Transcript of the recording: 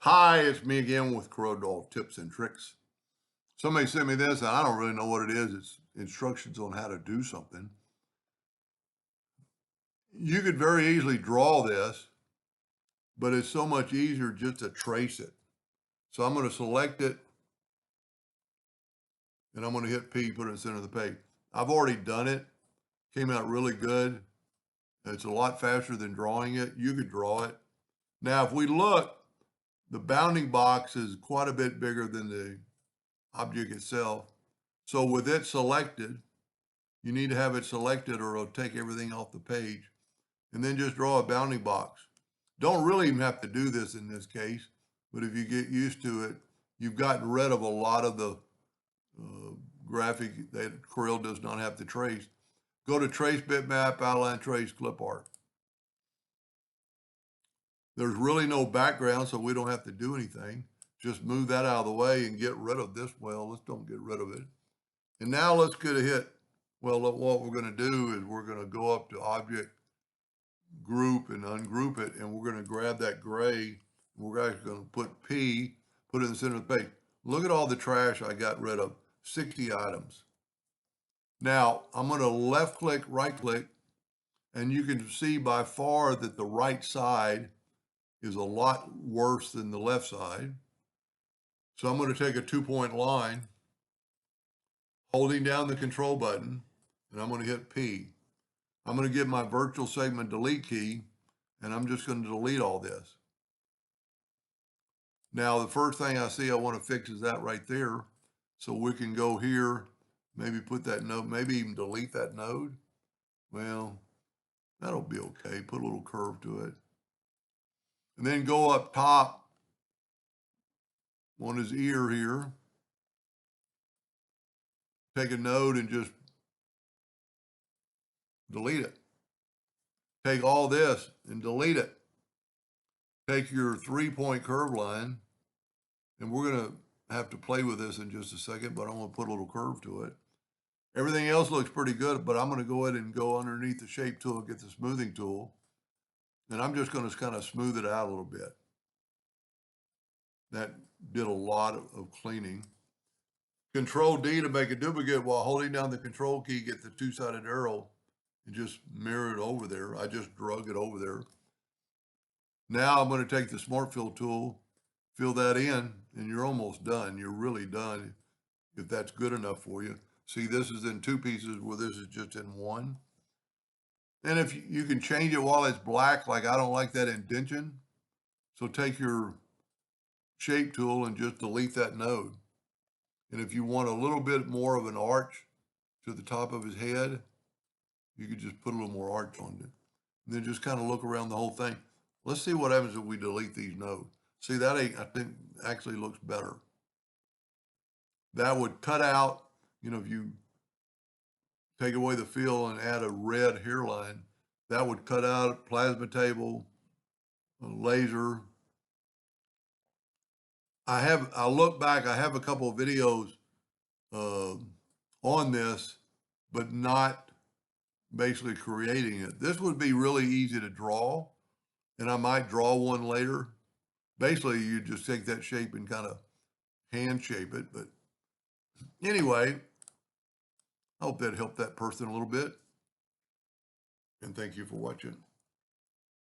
Hi, it's me again with Corel tips and tricks. Somebody sent me this, and I don't really know what it is. It's instructions on how to do something. You could very easily draw this, but it's so much easier just to trace it. So I'm going to select it, and I'm going to hit P, put it in the center of the page. I've already done it. Came out really good. It's a lot faster than drawing it. You could draw it. Now, if we look, the bounding box is quite a bit bigger than the object itself. So with it selected, you need to have it selected or it'll take everything off the page. And then just draw a bounding box. Don't really even have to do this in this case, but if you get used to it, you've gotten rid of a lot of the graphic that Corel does not have to trace. Go to Trace Bitmap, Outline Trace, Clip Art. There's really no background, so we don't have to do anything. Just move that out of the way and get rid of this. Well, let's don't get rid of it. And now let's get a hit. Well, what we're going to do is we're going to go up to Object, Group, and ungroup it, and we're going to grab that gray. We're actually going to put P, put it in the center of the page. Look at all the trash I got rid of, 60 items. Now, I'm going to left click, right click, and you can see by far that the right side is a lot worse than the left side. So I'm going to take a 2-point line, holding down the control button, and I'm going to hit P. I'm going to get my virtual segment delete key, and I'm just going to delete all this. Now, the first thing I see I want to fix is that right there. So we can go here, maybe put that node, maybe even delete that node. Well, that'll be okay. Put a little curve to it. And then go up top on his ear here. Take a node and just delete it. Take all this and delete it. Take your 3-point curve line, and we're going to have to play with this in just a second, but I'm going to put a little curve to it. Everything else looks pretty good, but I'm going to go ahead and go underneath the shape tool, get the smoothing tool, and I'm just going to kind of smooth it out a little bit. That did a lot of cleaning. Control D to make a duplicate while holding down the control key, get the 2-sided arrow and just mirror it over there. I just drug it over there. Now I'm going to take the Smart Fill tool, fill that in, and you're almost done. You're really done if that's good enough for you. See, this is in 2 pieces where this is just in 1. And if you can change it while it's black, like I don't like that indentation. So take your shape tool and just delete that node. And if you want a little bit more of an arch to the top of his head, you could just put a little more arch on it. And then just kind of look around the whole thing. Let's see what happens if we delete these nodes. See, that I think actually looks better. That would cut out, if you take away the fill and add a red hairline, that would cut out plasma table, a laser. I look back, I have a couple of videos on this, but not basically creating it. This would be really easy to draw, and I might draw one later. Basically, you just take that shape and kind of hand shape it. But anyway, I hope that helped that person a little bit. And thank you for watching.